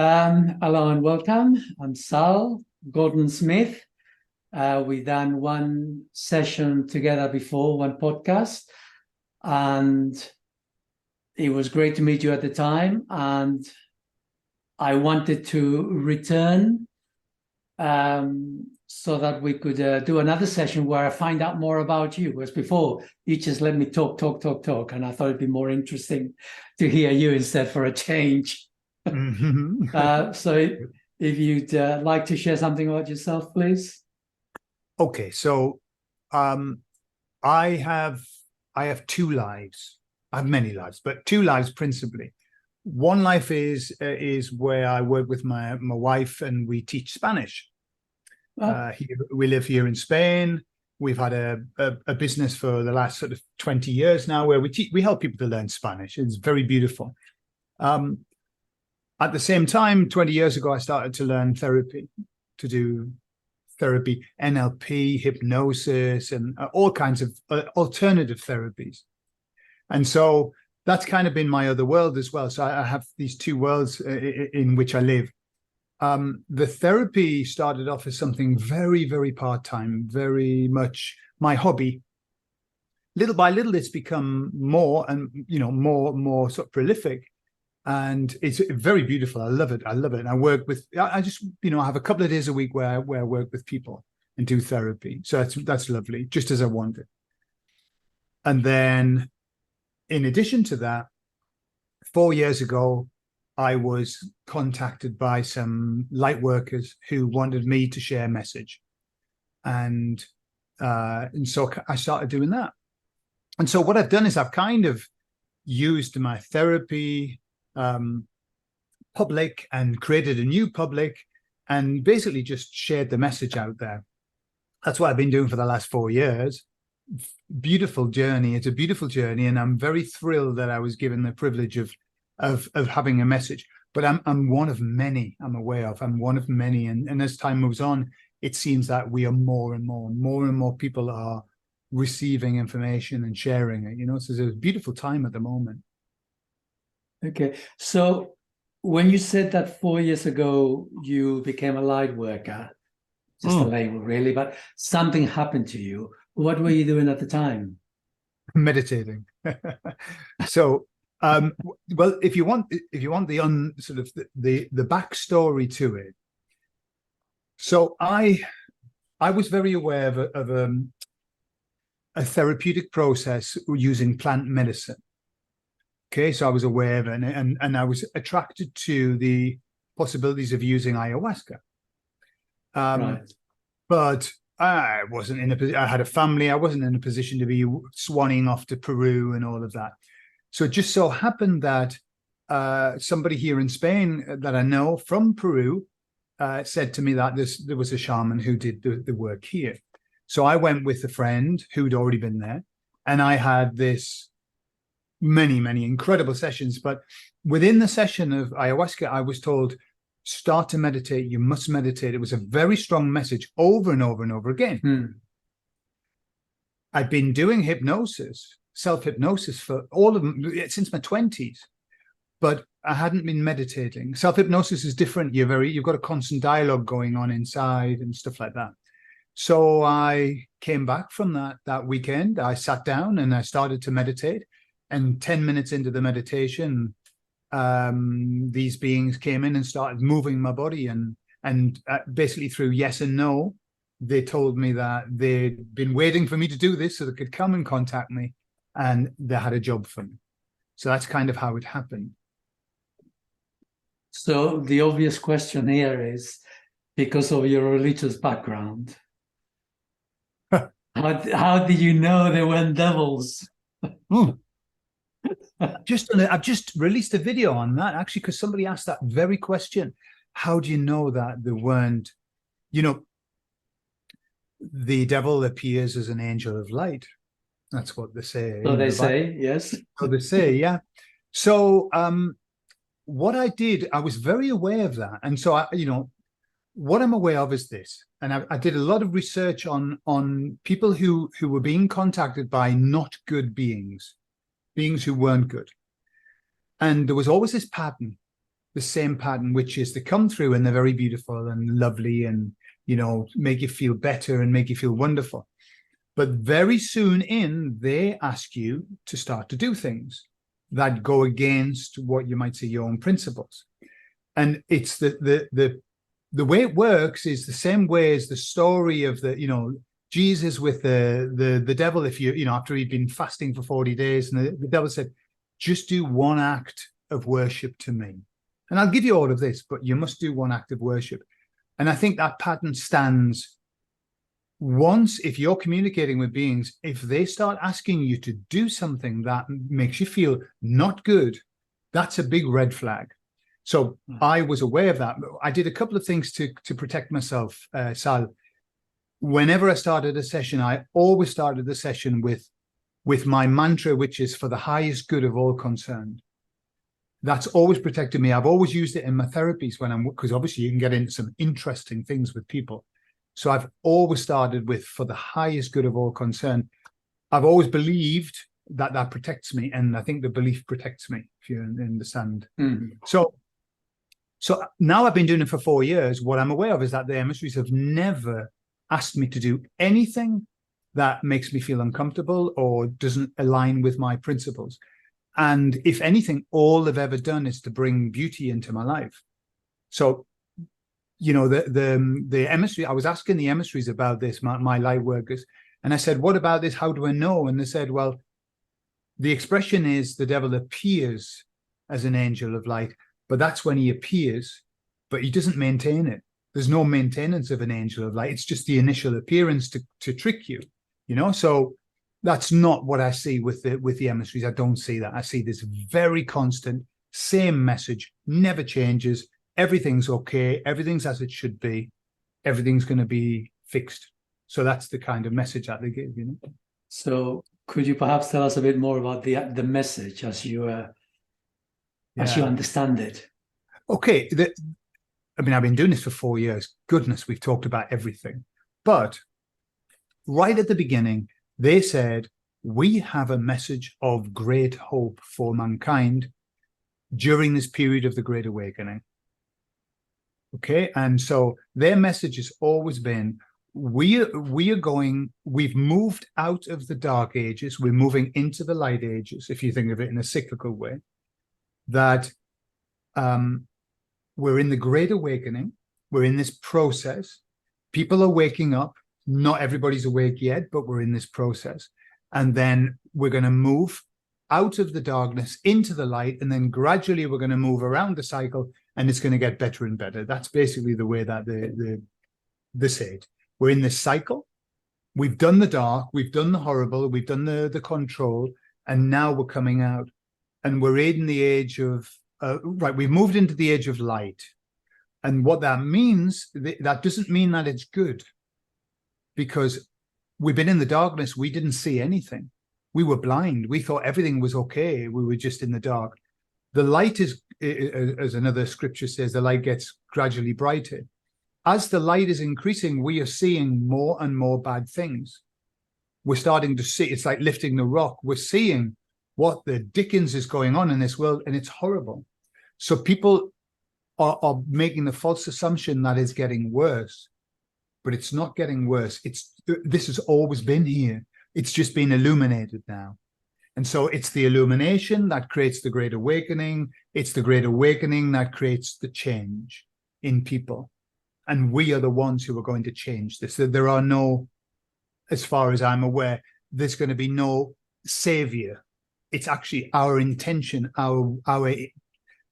Hello and welcome. I'm Sal, Gordon Smith. We've done one session together before, one podcast, and it was great to meet you at the time. And I wanted to return so that we could do another session where I find out more about you. Whereas before, you just let me talk. And I thought it'd be more interesting to hear you instead for a change. So if you'd like to share something about yourself, please. Okay, so I have two lives. I have many lives, but two lives principally. One life is where I work with my wife and we teach Spanish. We live here in Spain. We've had a business for the last sort of 20 years now where we help people to learn Spanish. It's very beautiful. At the same time, 20 years ago, I started to learn therapy, to do therapy, NLP, hypnosis, and all kinds of alternative therapies. And so that's kind of been my other world as well. So I have these two worlds in which I live. The therapy started off as something very, very part-time, very much my hobby. Little by little, it's become more and, more sort of prolific. And it's very beautiful. I love it. And I work with, I just, I have a couple of days a week where I work with people and do therapy. So that's lovely, just as I wanted. And then in addition to that, 4 years ago, I was contacted by some light workers who wanted me to share a message. And so I started doing that. And so what I've done is I've kind of used my therapy public and created a new public and basically just shared the message out there. That's what I've been doing for the last 4 years. Beautiful journey. It's a beautiful journey, and I'm very thrilled that I was given the privilege of having a message. But I'm one of many. I'm aware of. I'm one of many, and as time moves on, it seems that we are more and more people are receiving information and sharing it. So it's a beautiful time at the moment. Okay, so when you said that 4 years ago you became a light worker, just a label really, but something happened to you. What were you doing at the time? Meditating. So, well, if you want the backstory to it. So I was very aware of a therapeutic process using plant medicine. Okay, so I was aware of it, and I was attracted to the possibilities of using ayahuasca. Right. But I wasn't I had a family. I wasn't in a position to be swanning off to Peru and all of that. So it just so happened that somebody here in Spain that I know from Peru said to me that there was a shaman who did the work here. So I went with a friend who'd already been there, and I had this many incredible sessions. But within the session of ayahuasca, I was told, start to meditate. You must meditate. It was a very strong message over and over and over again. I've been doing hypnosis, self-hypnosis for all of them since my 20s, but I hadn't been meditating. Self-hypnosis is different. You've got a constant dialogue going on inside and stuff like that. So I came back from that weekend. I sat down and I started to meditate. And 10 minutes into the meditation, these beings came in and started moving my body. And basically through yes and no, they told me that they'd been waiting for me to do this so they could come and contact me. And they had a job for me. So that's kind of how it happened. So the obvious question here is, because of your religious background, how did you know they weren't devils? I've just released a video on that, actually, because somebody asked that very question. How do you know that they weren't, the devil appears as an angel of light. That's what they say. So they say, yes. So they say, yeah. So what I did, I was very aware of that. And so, what I'm aware of is this. And I did a lot of research on people who were being contacted by not good beings who weren't good. And there was always this pattern. the same pattern, which is they come through and they're very beautiful and lovely and, make you feel better and make you feel wonderful. But very soon they ask you to start to do things that go against what you might say your own principles. And it's the way it works is the same way as the story of Jesus with the devil. If after he'd been fasting for 40 days, and the devil said, just do one act of worship to me, and I'll give you all of this, but you must do one act of worship. And I think that pattern stands. Once, if you're communicating with beings, if they start asking you to do something that makes you feel not good, that's a big red flag. So I was aware of that. I did a couple of things to protect myself, Sal. Whenever I started a session, I always started the session with my mantra, which is for the highest good of all concerned. That's always protected me. I've always used it in my therapies because obviously you can get into some interesting things with people. So I've always started with for the highest good of all concerned. I've always believed that protects me, and I think the belief protects me, if you understand. Mm-hmm. So now I've been doing it for 4 years. What I'm aware of is that the emissaries have never asked me to do anything that makes me feel uncomfortable or doesn't align with my principles. And if anything, all they've ever done is to bring beauty into my life. So, the emissary, I was asking the emissaries about this, my light workers, and I said, what about this? How do I know? And they said, well, the expression is the devil appears as an angel of light, but that's when he appears, but he doesn't maintain it. There's no maintenance of an angel of light. It's just the initial appearance to trick you, So that's not what I see with the emissaries. I don't see that. I see this very constant, same message, never changes. Everything's okay. Everything's as it should be. Everything's going to be fixed. So that's the kind of message that they give, So could you perhaps tell us a bit more about the message as you understand it? Okay. I've been doing this for 4 years. Goodness, we've talked about everything. But right at the beginning, they said, we have a message of great hope for mankind during this period of the Great Awakening. Okay. And so their message has always been, we've moved out of the dark ages. We're moving into the light ages, if you think of it in a cyclical way, that we're in the Great Awakening. We're in this process. People are waking up. Not everybody's awake yet, but we're in this process. And then we're going to move out of the darkness into the light. And then gradually we're going to move around the cycle, and it's going to get better and better. That's basically the way that they say it. We're in this cycle. We've done the dark. We've done the horrible. We've done the control. And now we're coming out. And we're in the age of, we've moved into the age of light. And what that means, that doesn't mean that it's good. Because we've been in the darkness. We didn't see anything. We were blind. We thought everything was okay. We were just in the dark. The light is, as another scripture says, the light gets gradually brighter. As the light is increasing, we are seeing more and more bad things. We're starting to see, it's like lifting the rock. We're seeing what the dickens is going on in this world, and it's horrible. So people are making the false assumption that it's getting worse, but it's not getting worse. This has always been here. It's just been illuminated now. And so it's the illumination that creates the Great Awakening. It's the Great Awakening that creates the change in people. And we are the ones who are going to change this. There are no, as far as I'm aware, there's going to be no savior. It's actually our intention, our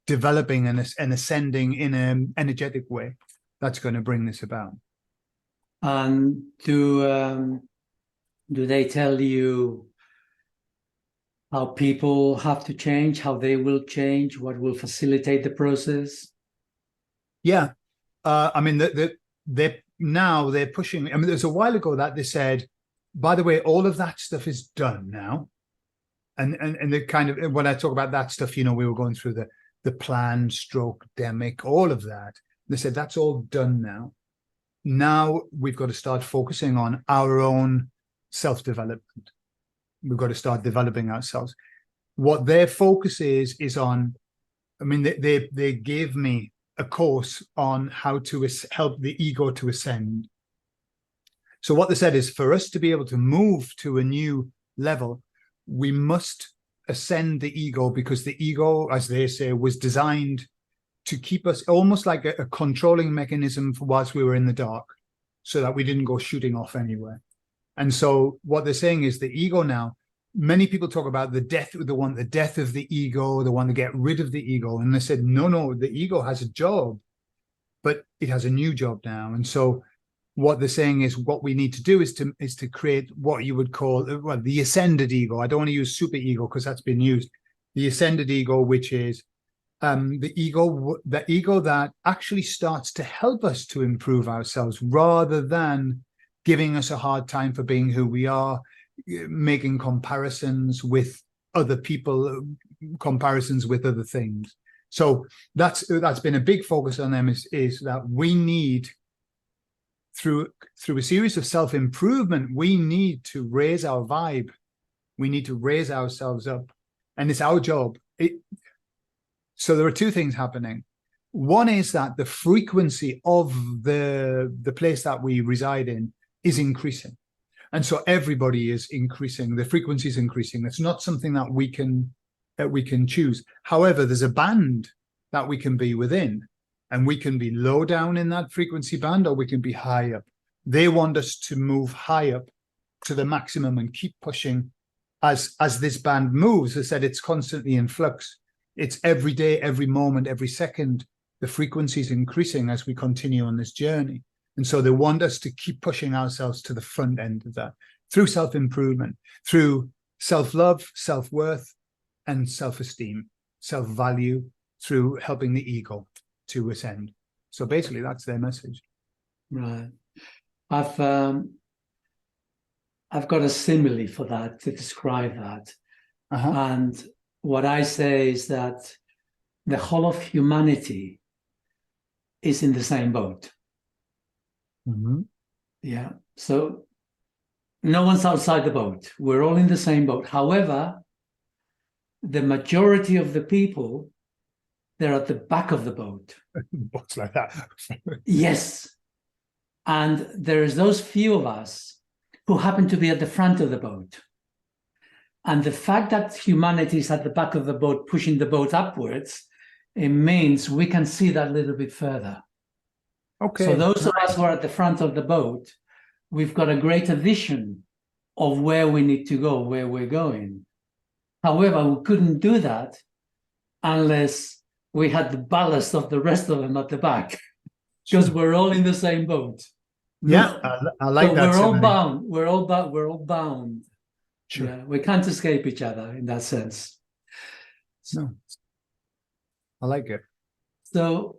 developing and ascending in an energetic way that's going to bring this about. And do they tell you how people have to change, how they will change, what will facilitate the process? Yeah. They're pushing. There's a while ago that they said, by the way, all of that stuff is done now. And the kind of, when I talk about that stuff, we were going through the plan, stroke, demic, all of that. They said, that's all done now. Now we've got to start focusing on our own self-development. We've got to start developing ourselves. What their focus is on I mean, they gave me a course on how to help the ego to ascend. So what they said is, for us to be able to move to a new level, we must ascend the ego, because the ego, as they say, was designed to keep us almost like a controlling mechanism for whilst we were in the dark, so that we didn't go shooting off anywhere. And so what they're saying is the ego now, many people talk about the death of the ego, the one to get rid of the ego. And they said, no, the ego has a job, but it has a new job now. And so what they're saying is, what we need to do is to create what you would call, well, the ascended ego. I don't want to use super ego because that's been used. The ascended ego, which is the ego that actually starts to help us to improve ourselves, rather than giving us a hard time for being who we are, making comparisons with other people, comparisons with other things. So that's been a big focus on them, is that we need, through a series of self-improvement, we need to raise our vibe. We need to raise ourselves up. And it's our job. So there are two things happening. One is that the frequency of the place that we reside in is increasing. And so everybody is increasing. The frequency is increasing. It's not something that we can choose. However, there's a band that we can be within. And we can be low down in that frequency band, or we can be high up. They want us to move high up to the maximum and keep pushing as this band moves. They said it's constantly in flux. It's every day, every moment, every second. The frequency is increasing as we continue on this journey. And so they want us to keep pushing ourselves to the front end of that, through self-improvement, through self-love, self-worth, and self-esteem, self-value, through helping the ego to ascend. So basically that's their message. Right. I've got a simile for that, to describe that. And what I say is that the whole of humanity is in the same boat. Yeah. So no one's outside the boat. We're all in the same boat. However, the majority of the people, they're at the back of the boat. Boats like that. Yes. And there's those few of us who happen to be at the front of the boat. And the fact that humanity is at the back of the boat, pushing the boat upwards, it means we can see that little bit further. Okay. So those of us who are at the front of the boat, we've got a greater vision of where we need to go, where we're going. However, we couldn't do that unless we had the ballast of the rest of them at the back, because we're all in the same boat. Yeah, I like so that. We're all bound. We're all bound. Sure. Yeah, we can't escape each other in that sense. No, I like it. So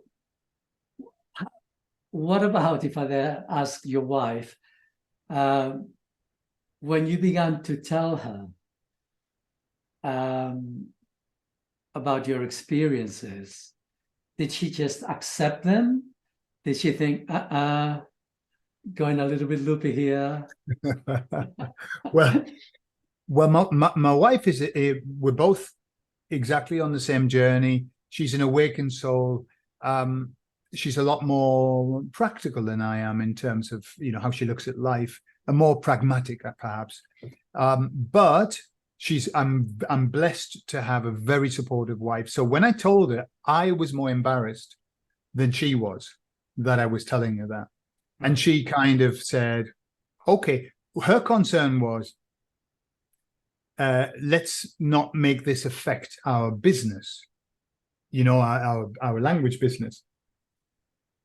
what about, if I dare ask your wife, when you began to tell her about your experiences, did she just accept them? Did she think, going a little bit loopy here? well, my wife is, we're both exactly on the same journey. She's an awakened soul. She's a lot more practical than I am in terms of, how she looks at life, and more pragmatic perhaps. But I'm blessed to have a very supportive wife. So when I told her, I was more embarrassed than she was that I was telling her that. And she kind of said, okay, her concern was, let's not make this affect our business, our language business.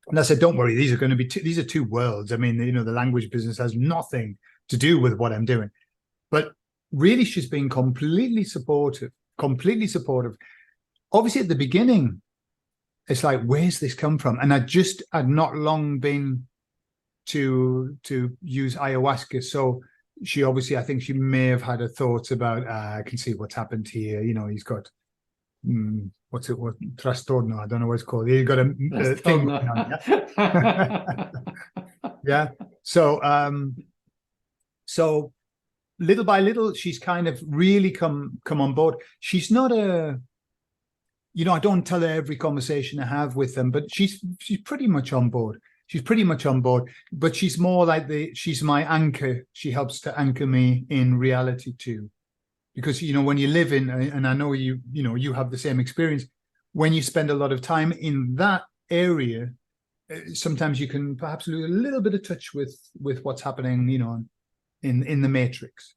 And I said, don't worry, these are two worlds. I mean, the language business has nothing to do with what I'm doing. But really, she's been completely supportive. Obviously, at the beginning, it's like, where's this come from? And I'd not long been to use ayahuasca. So she obviously, I think she may have had her thoughts about, I can see what's happened here. He's got, what trastorno, I don't know what it's called. He's got a thing going on, yeah? Yeah. So little by little, she's kind of really come on board. She's not I don't tell her every conversation I have with them, but she's pretty much on board. She's pretty much on board, but she's more like she's my anchor. She helps to anchor me in reality too. Because, when you live in, and I know you have the same experience, when you spend a lot of time in that area, sometimes you can perhaps lose a little bit of touch with what's happening, in the matrix.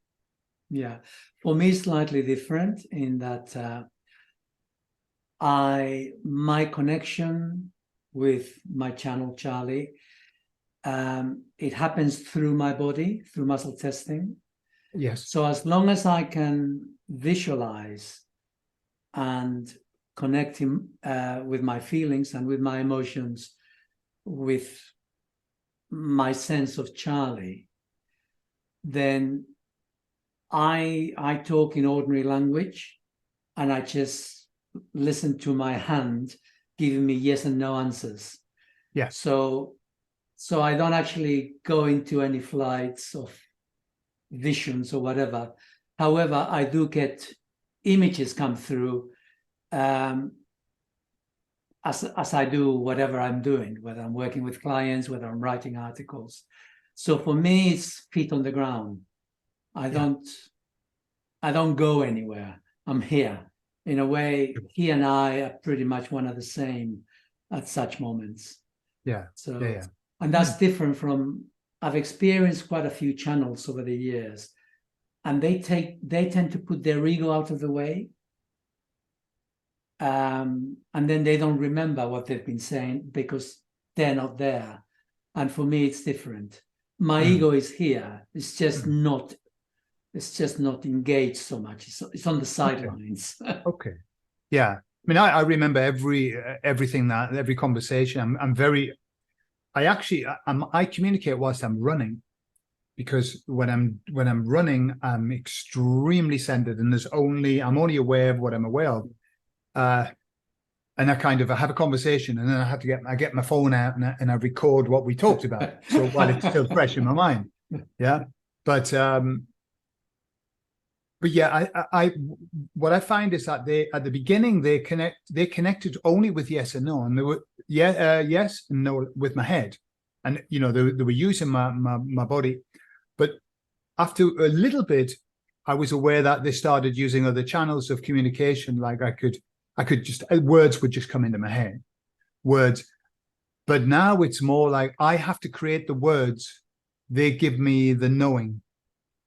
Yeah. For me, slightly different in that my connection with my channel, Charlie, it happens through my body, through muscle testing. Yes. So as long as I can visualize and connect him with my feelings and with my emotions, with my sense of Charlie, then I talk in ordinary language, and I just listen to my hand giving me yes and no answers. Yeah. So I don't actually go into any flights of visions or whatever. However, I do get images come through as I do whatever I'm doing, whether I'm working with clients, whether I'm writing articles. So for me, it's feet on the ground. I don't go anywhere. I'm here. In a way, he and I are pretty much one of the same at such moments. Yeah. So, yeah. And that's different from, I've experienced quite a few channels over the years, and they tend to put their ego out of the way. And then they don't remember what they've been saying because they're not there. And for me, it's different. My ego is here. It's just not engaged so much. It's on the sidelines. Okay. Yeah. I mean, I remember everything every conversation. I communicate whilst I'm running, because when I'm running, I'm extremely centered, and I'm only aware of what I'm aware of. And I have a conversation, and then I get my phone out and I record what we talked about. So while it's still fresh in my mind. Yeah. But yeah, what I find is that at the beginning they connected only with yes and no, and they were yes and no with my head, and they were using my body, but after a little bit, I was aware that they started using other channels of communication. Like I could just words would just come into my head, words, but now it's more like I have to create the words. They give me the knowing.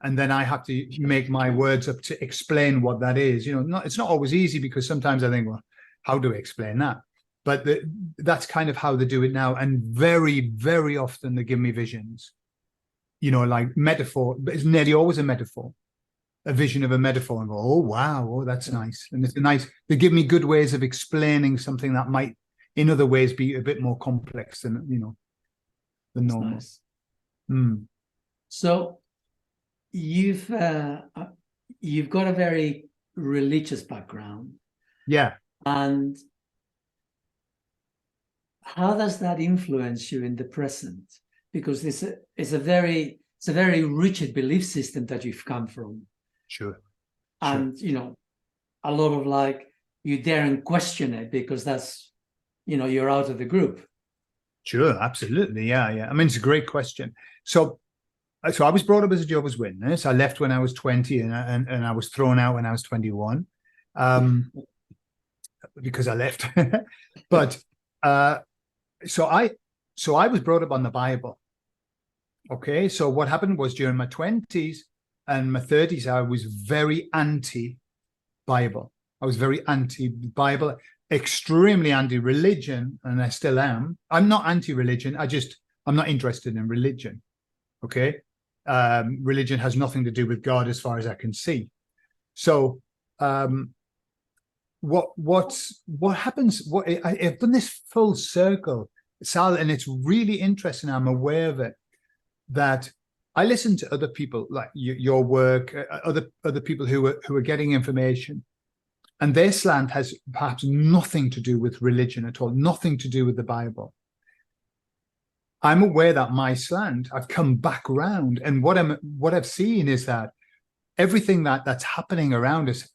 And then I have to make my words up to explain what that is. It's not always easy, because sometimes I think, well, how do I explain that? But that's kind of how they do it now. And very, very often they give me visions, like metaphor, but it's nearly always a metaphor, a vision of a metaphor, and go, oh, wow, oh, that's nice. And they give me good ways of explaining something that might in other ways be a bit more complex than, the normal. Nice. So you've got a very religious background. Yeah. And how does that influence you in the present? Because it's a very rigid belief system that you've come from. Sure. And a lot of you daren't question it because that's you're out of the group. Sure, absolutely. Yeah. I mean, it's a great question. So I was brought up as a Jehovah's Witness. I left when I was 20, and I was thrown out when I was 21, because I left. But so I was brought up on the Bible. Okay, so what happened was during my 20s and my 30s, I was very anti-Bible. I was very anti-Bible, extremely anti-religion, and I still am. I'm not anti-religion. I'm not interested in religion. Okay. Religion has nothing to do with God as far as I can see. So what happens, I've done this full circle, Sal, and it's really interesting. I'm aware of it, that I listen to other people like your work, other people who are getting information, and their slant has perhaps nothing to do with religion at all, nothing to do with the Bible. I'm aware that my slant, I've come back around, and what I've seen is that everything that's happening around us,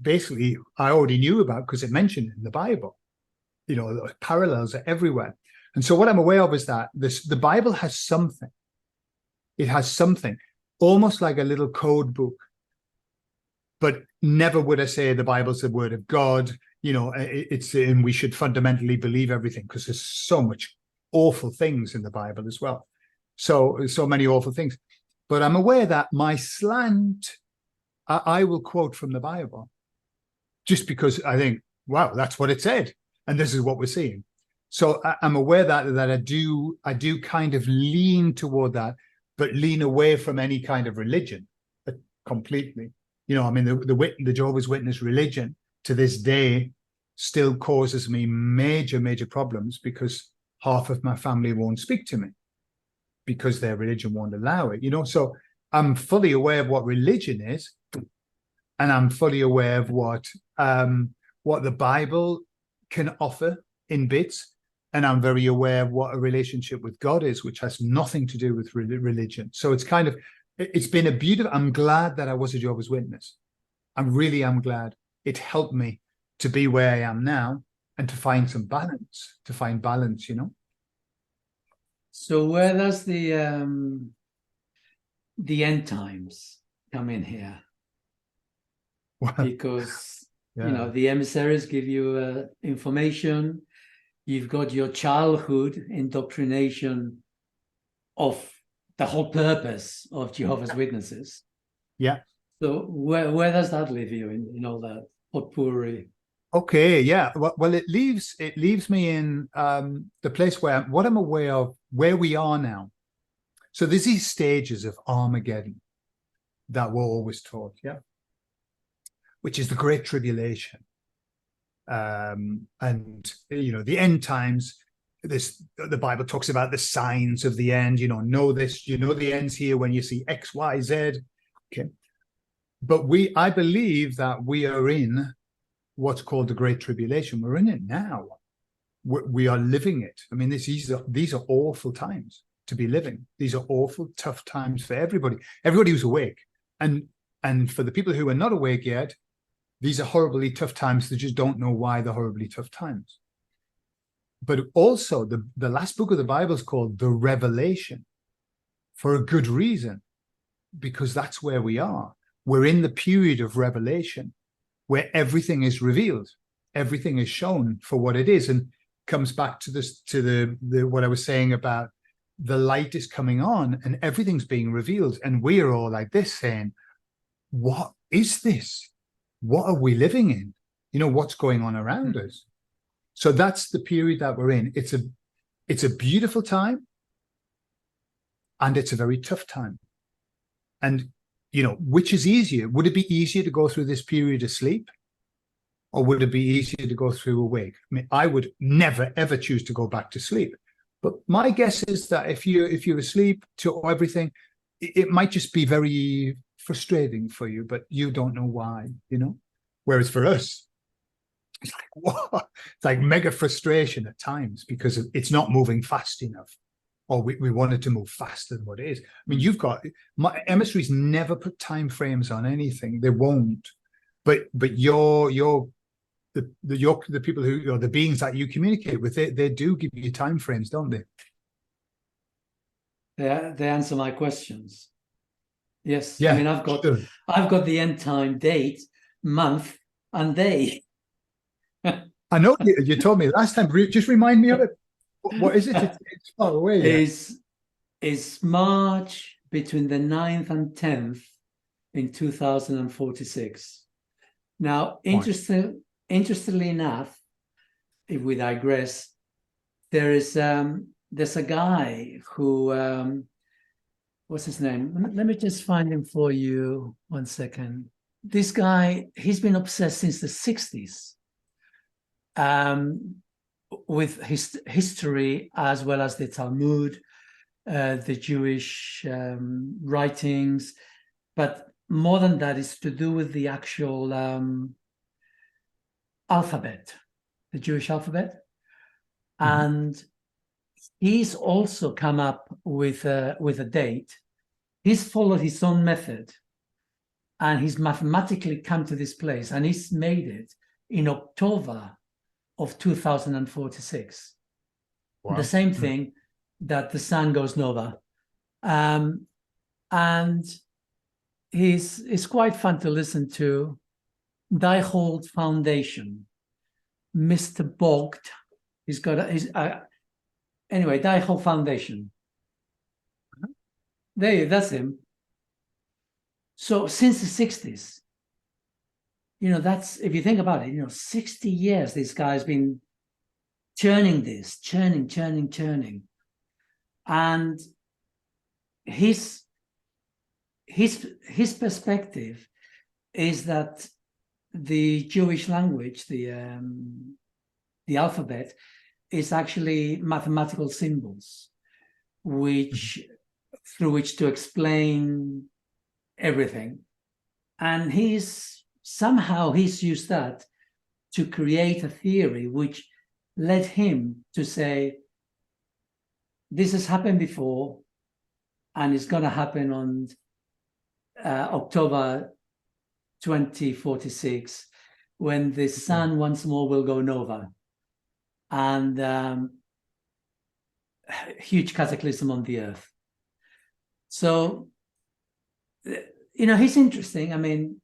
basically I already knew about because it mentioned it in the Bible. You know, the parallels are everywhere. And so what I'm aware of is that the Bible has something. It has something, almost like a little code book. But never would I say the Bible's the word of God. You know, and we should fundamentally believe everything because there's so much awful things in the Bible as well. So many awful things. But I'm aware that my slant, I will quote from the Bible just because I think, wow, that's what it said. And this is what we're seeing. So I'm aware that I do kind of lean toward that, but lean away from any kind of religion completely. You know, I mean, the Jehovah's Witness religion to this day still causes me major, major problems because half of my family won't speak to me because their religion won't allow it, you know? So I'm fully aware of what religion is, and I'm fully aware of what the Bible can offer in bits. And I'm very aware of what a relationship with God is, which has nothing to do with religion. So it's been a beautiful, I'm glad that I was a Jehovah's Witness. I really am glad. It helped me to be where I am now and to find some balance, you know? So where does the end times come in here? Well, Because, yeah. you know, the emissaries give you information. You've got your childhood indoctrination of the whole purpose of Jehovah's Witnesses. Yeah. So where does that leave you in all that potpourri? Okay, yeah. Well, it leaves me in the place what I'm aware of, where we are now. So there's these stages of Armageddon that we're always taught, yeah, which is the Great Tribulation. And you know, the end times, the Bible talks about the signs of the end, you know this, you know, the end's here when you see X, Y, Z. Okay. But I believe that we are in what's called the Great Tribulation. We're in it now. We are living it. I mean, these are awful times to be living. These are awful, tough times for everybody who's awake. And for the people who are not awake yet, these are horribly tough times. They just don't know why they're horribly tough times. But also, the last book of the Bible is called the Revelation for a good reason, because that's where we are. We're in the period of revelation where everything is revealed, everything is shown for what it is, and comes back to the what I was saying about the light is coming on and everything's being revealed, and we're all like this saying, "What is this? What are we living in? You know, what's going on around us?" So that's the period that we're in. It's a beautiful time, and it's a very tough time. And you know, which is easier? Would it be easier to go through this period asleep, or would it be easier to go through awake? I mean, I would never ever choose to go back to sleep. But my guess is that if you're asleep to everything, it might just be very frustrating for you, but you don't know why, you know? Whereas for us, it's like, what? It's like mega frustration at times because it's not moving fast enough. Or we wanted to move faster than what it is. I mean, you've got emissaries never put time frames on anything. They won't. But the people who, or the beings that you communicate with, they do give you time frames, don't they? They answer my questions. Yes. Yeah, I mean, I've got the end time date, month, and day. I know you told me last time. Just remind me of it. What is it? It's far away. Is March between the 9th and 10th in 2046. Now, interestingly enough, if we digress, there's a guy who what's his name? Let me just find him for you. 1 second. This guy, he's been obsessed since the 60s. With his history as well as the Talmud, the Jewish writings, but more than that, it's to do with the actual alphabet, the Jewish alphabet. Mm-hmm. And he's also come up with a date. He's followed his own method, and he's mathematically come to this place, and he's made it in October of 2046. Wow. The same thing that the sun goes nova. And he's quite fun to listen to. Diehold Foundation, Mr. Bogged. He's got anyway, Diehold Foundation. That's him. So since the 60s, that's, if you think about it, 60 years this guy's been churning. And his perspective is that the Jewish language, the alphabet, is actually mathematical symbols, through which to explain everything. And he's used that to create a theory which led him to say, this has happened before, and it's going to happen on October 2046, when the sun once more will go nova, and huge cataclysm on the earth. So, he's interesting. I mean,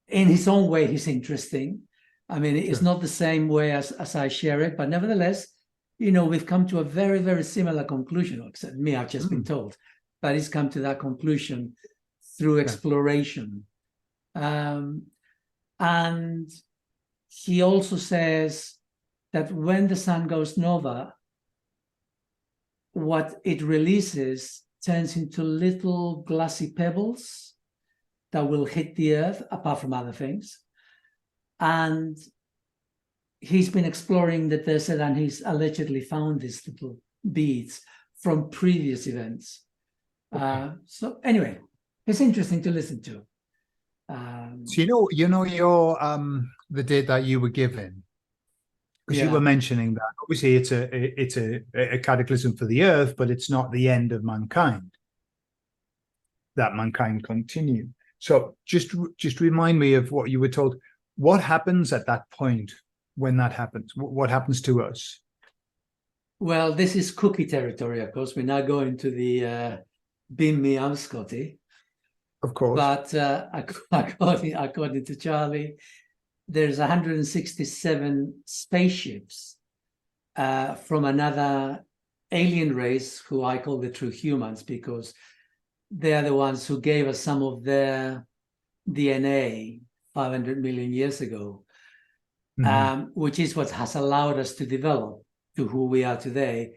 in his own way, he's interesting. I mean, it's not the same way as I share it, but nevertheless, we've come to a very, very similar conclusion, except me, I've just been told, but he's come to that conclusion through exploration. And he also says that when the sun goes nova, what it releases turns into little glassy pebbles that will hit the earth, apart from other things. And he's been exploring the desert, and he's allegedly found these little beads from previous events. So anyway, it's interesting to listen to. So your the date that you were given, because you were mentioning that obviously it's a cataclysm for the earth, but it's not the end of mankind. That mankind continue. So just remind me of what you were told. What happens at that point when that happens? What happens to us? Well, this is cookie territory, of course. We're now going to the Beam Me Up, Scotty. Of course. But according to Charlie, there's 167 spaceships from another alien race, who I call the true humans, because they're the ones who gave us some of their DNA 500 million years ago, which is what has allowed us to develop to who we are today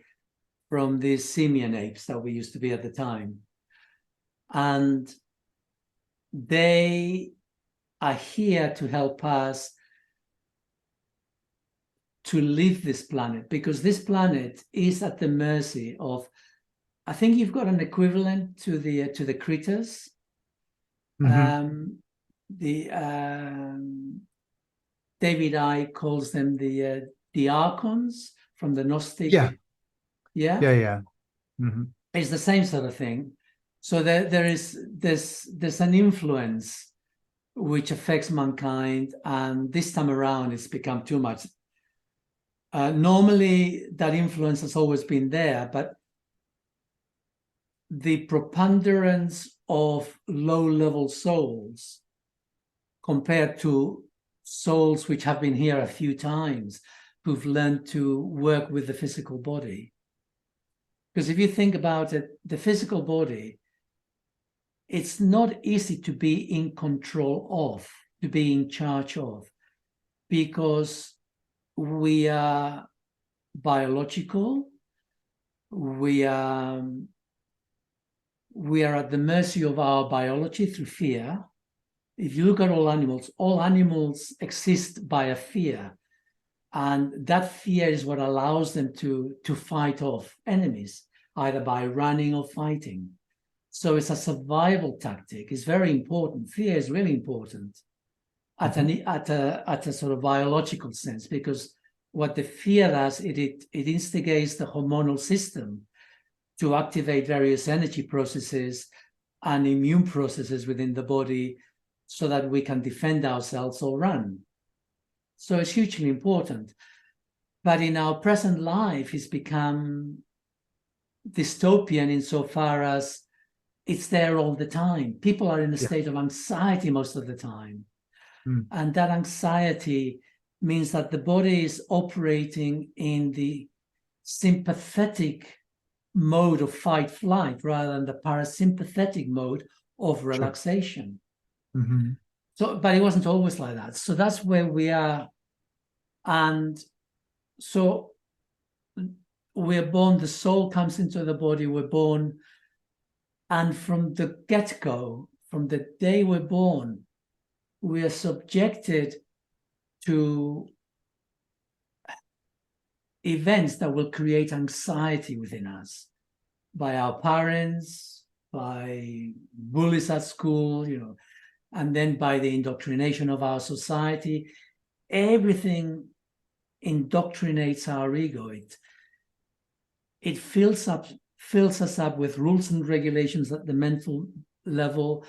from these simian apes that we used to be at the time. And they are here to help us to leave this planet, because this planet is at the mercy of, I think you've got an equivalent to the critters. David I calls them the archons from the Gnostic. Yeah. It's the same sort of thing. So there's an influence which affects mankind, and this time around it's become too much. Normally that influence has always been there, but the preponderance of low-level souls compared to souls which have been here a few times, who've learned to work with the physical body. Because if you think about it, the physical body, it's not easy to be in control of, to be in charge of, because we are biological, we are at the mercy of our biology through fear. If you look at all animals exist by a fear, and that fear is what allows them to fight off enemies, either by running or fighting. So it's a survival tactic. It's very important. Fear is really important at a sort of biological sense, because what the fear does, it instigates the hormonal system to activate various energy processes and immune processes within the body so that we can defend ourselves or run. So it's hugely important. But in our present life, it's become dystopian insofar as it's there all the time. People are in a state of anxiety most of the time. And that anxiety means that the body is operating in the sympathetic mode of fight-flight rather than the parasympathetic mode of relaxation. So, but it wasn't always like that. So that's where we are. And so we're born, the soul comes into the body, we're born. And from the get-go, from the day we're born, we are subjected to events that will create anxiety within us by our parents, by bullies at school, and then by the indoctrination of our society. Everything indoctrinates our ego. It fills us up with rules and regulations at the mental level,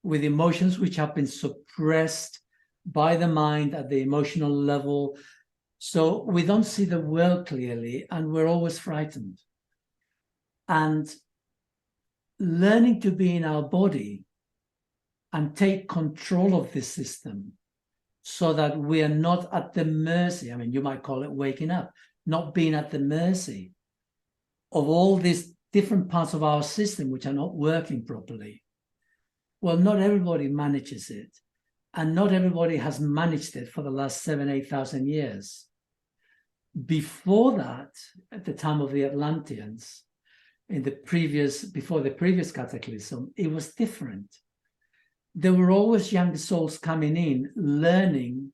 with emotions which have been suppressed by the mind at the emotional level. So we don't see the world clearly, and we're always frightened. And learning to be in our body and take control of this system so that we are not at the mercy, I mean, you might call it waking up, not being at the mercy of all these different parts of our system which are not working properly. Well, not everybody manages it, and not everybody has managed it for the last 7,000-8,000 years. Before that, at the time of the Atlanteans, before the previous cataclysm, it was different. There were always younger souls coming in, learning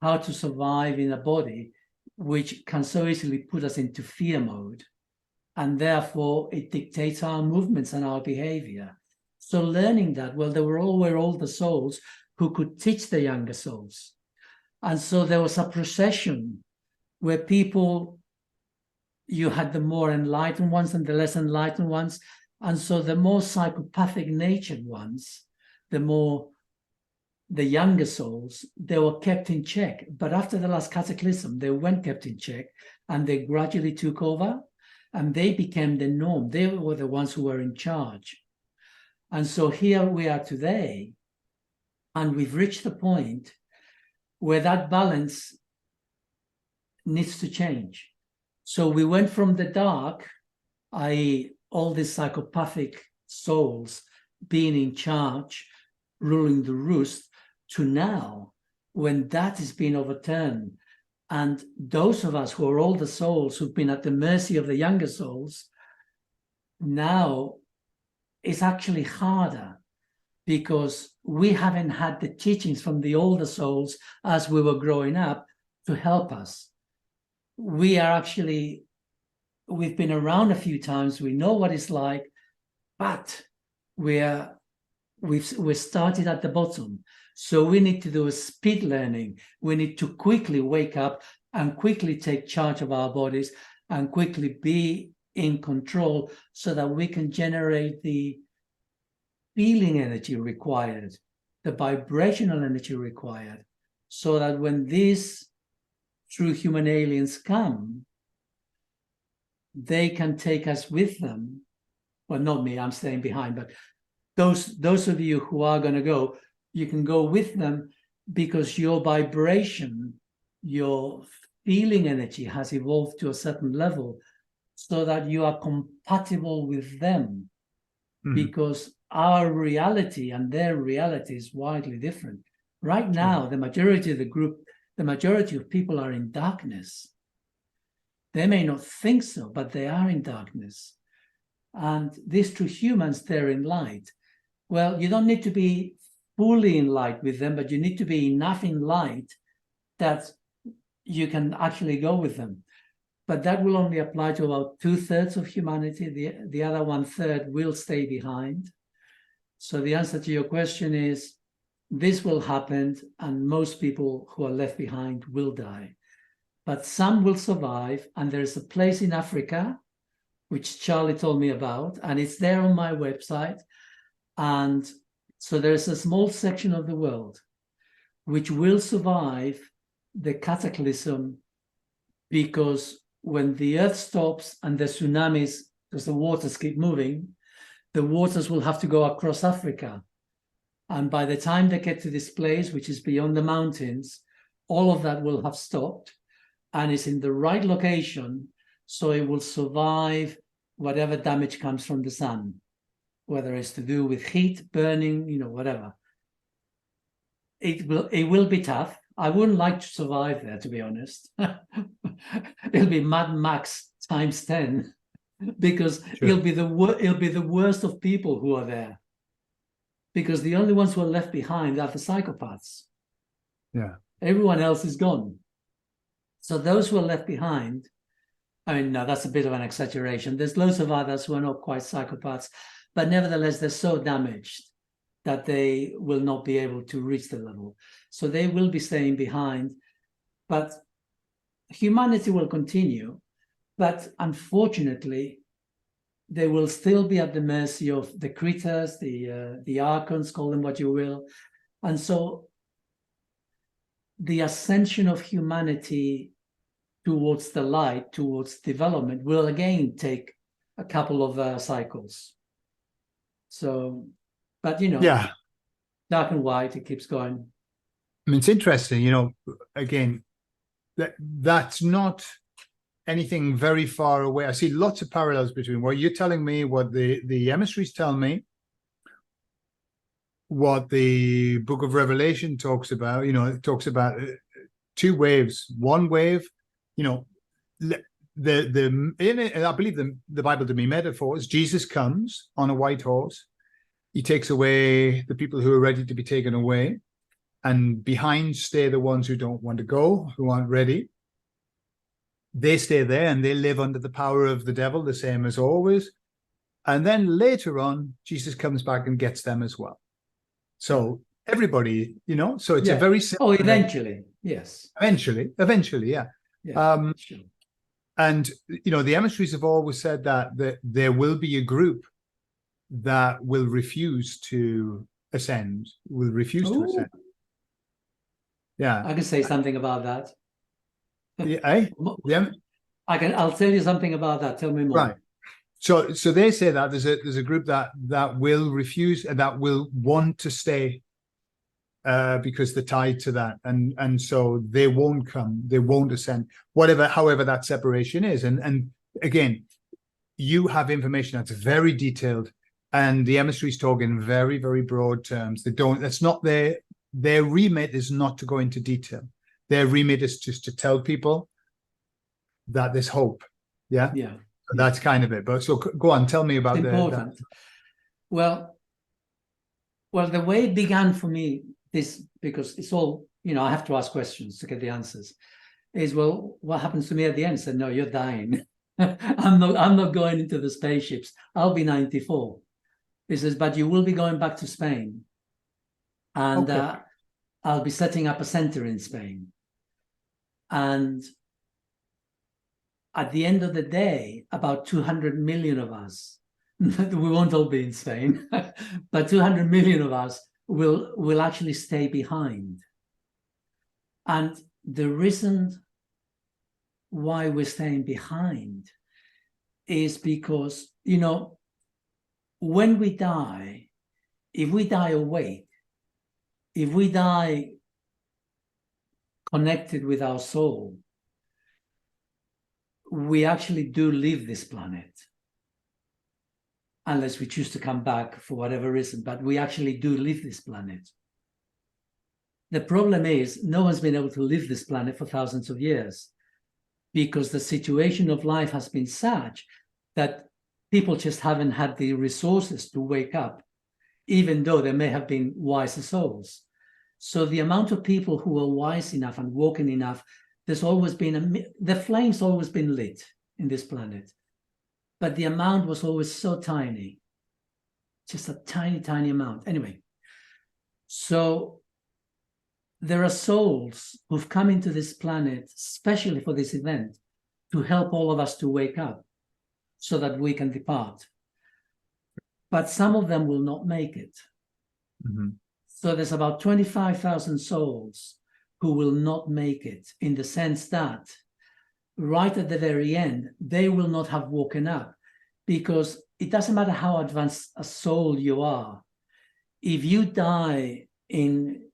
how to survive in a body which can so easily put us into fear mode. And therefore, it dictates our movements and our behavior. So learning that, well, there were older souls who could teach the younger souls. And so there was a procession where you had the more enlightened ones and the less enlightened ones. And so the more psychopathic natured ones, the younger souls, they were kept in check. But after the last cataclysm, they weren't kept in check, and they gradually took over, and they became the norm. They were the ones who were in charge. And so here we are today, and we've reached the point where that balance needs to change. So we went from the dark, i.e., all these psychopathic souls being in charge, ruling the roost, to now, when that is being overturned, and those of us who are older souls who've been at the mercy of the younger souls, now it's actually harder because we haven't had the teachings from the older souls as we were growing up to help us. We've been around a few times, we know what it's like, but we've started at the bottom. So we need to do a speed learning. We need to quickly wake up and quickly take charge of our bodies and quickly be in control so that we can generate the feeling energy required, the vibrational energy required, so that when these true human aliens come, they can take us with them. Well, not me, I'm staying behind, but those of you who are going to go, you can go with them because your vibration, your feeling energy has evolved to a certain level so that you are compatible with them. Because our reality and their reality is widely different. Right now, the majority of the group, the majority of people are in darkness. They may not think so, but they are in darkness. And these true humans, they're in light. Well, you don't need to be fully in light with them, but you need to be enough in light that you can actually go with them. But that will only apply to about 2/3 of humanity. The other 1/3 will stay behind. So the answer to your question is, this will happen, and most people who are left behind will die. But some will survive, and there's a place in Africa, which Charlie told me about, and it's there on my website, And so there's a small section of the world which will survive the cataclysm, because when the earth stops and the tsunamis, because the waters keep moving, the waters will have to go across Africa. And by the time they get to this place, which is beyond the mountains, all of that will have stopped and is in the right location, so it will survive whatever damage comes from the sun, whether it's to do with heat, burning, whatever. It will be tough. I wouldn't like to survive there, to be honest. It'll be Mad Max times 10, because it'll be the worst of people who are there. Because the only ones who are left behind are the psychopaths. Yeah. Everyone else is gone. So those who are left behind, I mean, no, that's a bit of an exaggeration. There's loads of others who are not quite psychopaths, but nevertheless, they're so damaged that they will not be able to reach the level. So they will be staying behind. But humanity will continue. But unfortunately, they will still be at the mercy of the critters, the archons, call them what you will. And so the ascension of humanity towards the light, towards development, will again take a couple of cycles. So, but Yeah. dark and white, it keeps going. I mean, it's interesting, again, that's not anything very far away. I see lots of parallels between what you're telling me, what the emissaries tell me, what the Book of Revelation talks about. It talks about two waves. One wave, I believe the Bible to be metaphors. Jesus comes on a white horse. He takes away the people who are ready to be taken away, and behind stay the ones who don't want to go, who aren't ready. They stay there and they live under the power of the devil, the same as always. And then later on, Jesus comes back and gets them as well. So everybody, so it's a very simple. Oh, eventually, yes. Eventually, yeah. Sure. And, the emissaries have always said that there will be a group that will refuse to ascend, to ascend. Yeah. I can say something about that. Yeah. I'll tell you something about that. Tell me more. Right. So they say that there's a group that will refuse, and that will want to stay because they're tied to that, and so they won't come, they won't ascend, however that separation is. And again, you have information that's very detailed, and the emissaries talk in very, very broad terms. That's not their remit is not to go into detail. Their remit is just to tell people that there's hope. Yeah. Yeah. That's kind of it. But so go on, tell me about important. Well, the way it began for me, this, because it's all, I have to ask questions to get the answers, is, well, what happens to me at the end? I said, no, you're dying. I'm not going into the spaceships. I'll be 94. He says, but you will be going back to Spain. And okay. I'll be setting up a center in Spain. And at the end of the day, about 200 million of us, we won't all be in Spain, but 200 million of us will actually stay behind. And the reason why we're staying behind is because, when we die, if we die awake, if we die connected with our soul, we actually do leave this planet, unless we choose to come back for whatever reason, but we actually do leave this planet. The problem is no one's been able to leave this planet for thousands of years, because the situation of life has been such that people just haven't had the resources to wake up, even though there may have been wiser souls. So the amount of people who are wise enough and woken enough, there's always been the flame's always been lit in this planet, but the amount was always so tiny, just a tiny, tiny amount. Anyway, so there are souls who've come into this planet, especially for this event, to help all of us to wake up so that we can depart. but some of them will not make it. Mhm. So there's about 25,000 souls who will not make it, in the sense that right at the very end, they will not have woken up, because it doesn't matter how advanced a soul you are. If you die in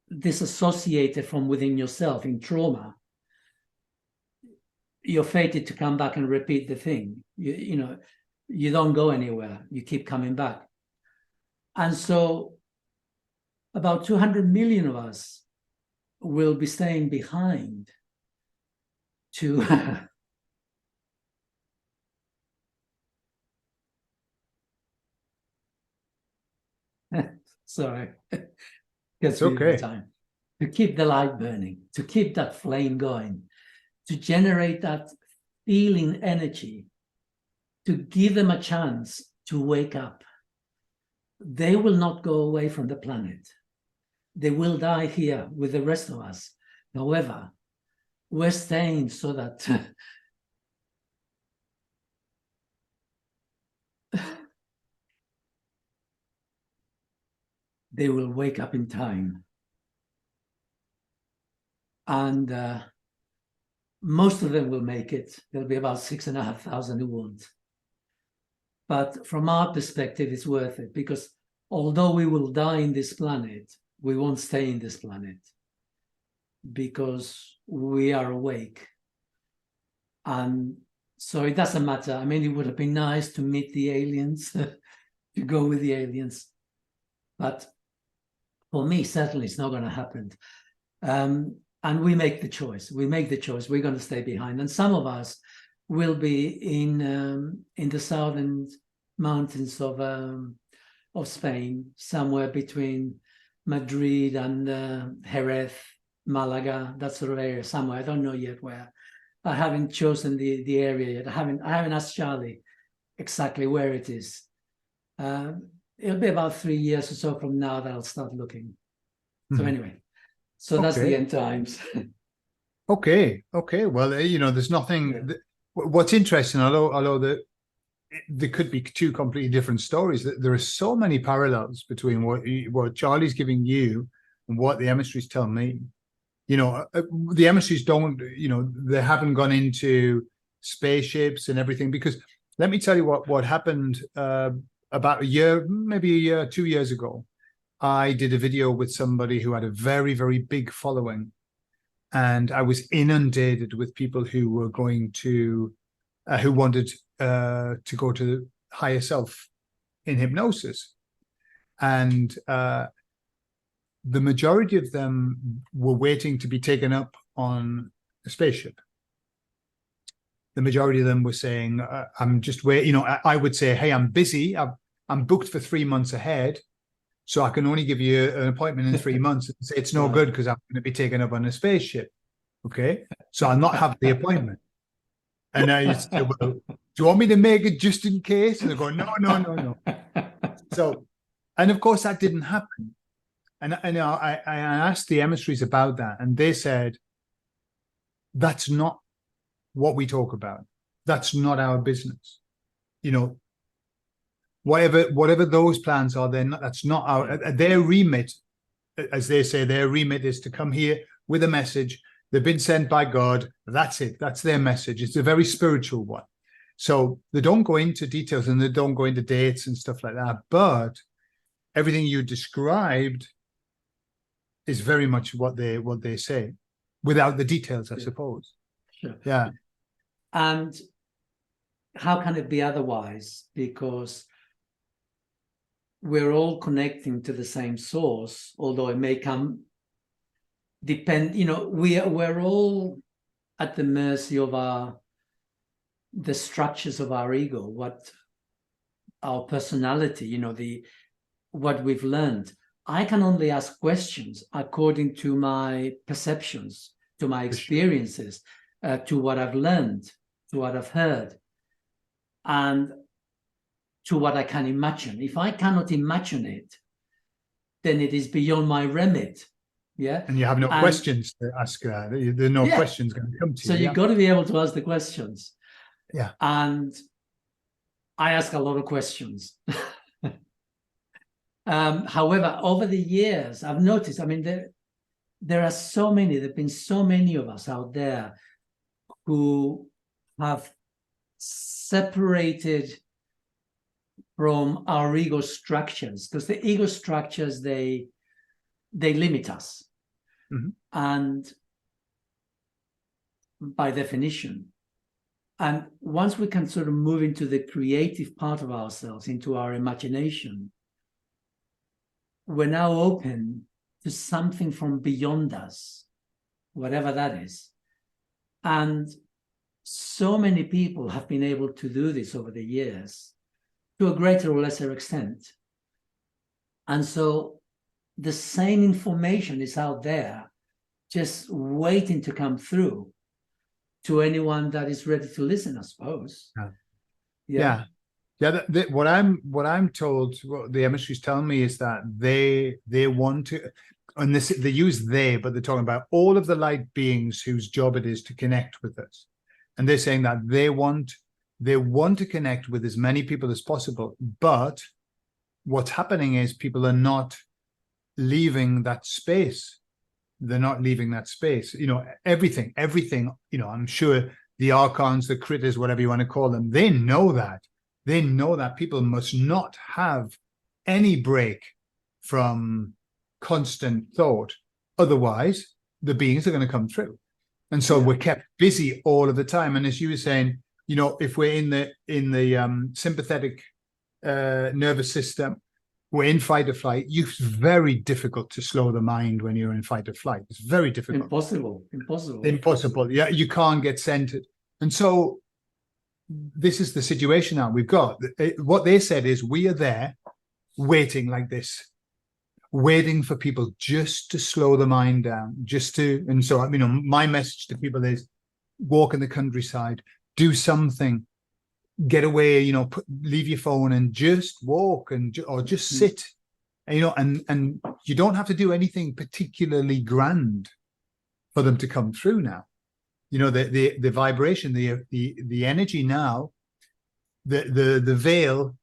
disassociated from within yourself in trauma, you're fated to come back and repeat the thing. You know, you don't go anywhere. You keep coming back. And so about 200 million of us will be staying behind to sorry, gets It's me every okay. time, to keep the light burning, to keep that flame going, to generate that feeling energy, to give them a chance to wake up. They will not go away from the planet. They will die here with the rest of us. However, we're staying so that they will wake up in time. And most of them will make it. There'll be about 6,500 who won't. But from our perspective, it's worth it, because although we will die in this planet, we won't stay in this planet, because we are awake. And so it doesn't matter. I mean, it would have been nice to meet the aliens, to go with the aliens. But for me, certainly it's not going to happen. And we make the choice. We make the choice. We're going to stay behind. And some of us will be in the southern mountains of Spain, somewhere between Madrid and Jerez, Malaga, that sort of area, somewhere. I don't know yet where. I haven't chosen the area yet. I haven't asked Charlie exactly where it is. It'll be about 3 years or so from now that I'll start looking. So anyway, so that's the end times. Okay. Well, there's nothing. Yeah. What's interesting, although there could be two completely different stories, that there are so many parallels between what Charlie's giving you and what the emissaries tell me. The emissaries don't. They haven't gone into spaceships and everything, because let me tell you what happened about a year, maybe a year, 2 years ago. I did a video with somebody who had a very, very big following, and I was inundated with people who were going to, who wanted to go to the higher self in hypnosis. And the majority of them were waiting to be taken up on a spaceship. The majority of them were saying, I'm just waiting. I would say, hey, I'm busy. I'm booked for 3 months ahead, so I can only give you an appointment in 3 months. And say it's no good because I'm going to be taken up on a spaceship. Okay, so I'll not have the appointment. And I used to say, well, do you want me to make it just in case? And they go, no. So, and of course that didn't happen. And I asked the emissaries about that, and they said, that's not what we talk about. That's not our business. Whatever those plans are, that's not their remit. As they say, their remit is to come here with a message. They've been sent by God. That's it. That's their message. It's a very spiritual one. So they don't go into details and they don't go into dates and stuff like that. But everything you described is very much what they say, without the details, I suppose. Sure. Yeah. And how can it be otherwise? Because we're all connecting to the same source, although it may depend. We're all at the mercy of the structures of our ego, what our personality, what we've learned. I can only ask questions according to my perceptions, to my experiences, to what I've learned, to what I've heard, and to what I can imagine. If I cannot imagine it, then it is beyond my remit. Yeah. And you have no questions to ask. There are no questions going to come to you. So you've got to be able to ask the questions. Yeah. And I ask a lot of questions. However, over the years, I've noticed, I mean, there have been so many of us out there who have separated from our ego structures, because the ego structures, they limit us. Mm-hmm. And by definition, and once we can sort of move into the creative part of ourselves, into our imagination, we're now open to something from beyond us, whatever that is. And so many people have been able to do this over the years, to a greater or lesser extent. And so the same information is out there, just waiting to come through to anyone that is ready to listen, I suppose. Yeah. What I'm told, what the emissaries tell me, is that they want to, and this, they use they, but they're talking about all of the light beings whose job it is to connect with us, and they're saying that they want to connect with as many people as possible. But what's happening is people are not leaving that space. They're not leaving that space. You know, everything. You know, I'm sure the archons, the critters, whatever you want to call them, they know that. They know that people must not have any break from constant thought. Otherwise, the beings are going to come through. And so we're kept busy all of the time. And as you were saying, you know, if we're in the sympathetic nervous system, we're in fight or flight. It's very difficult to slow the mind when you're in fight or flight. It's very difficult. Impossible. Yeah, you can't get centered. And so this is the situation now we've got. What they said is, we are there waiting like this, waiting for people just to slow the mind down, and so, you know, my message to people is, walk in the countryside, do something, get away, you know, leave your phone and just walk, or just sit, you know, and you don't have to do anything particularly grand for them to come through now. You know, the vibration, the energy now, the veil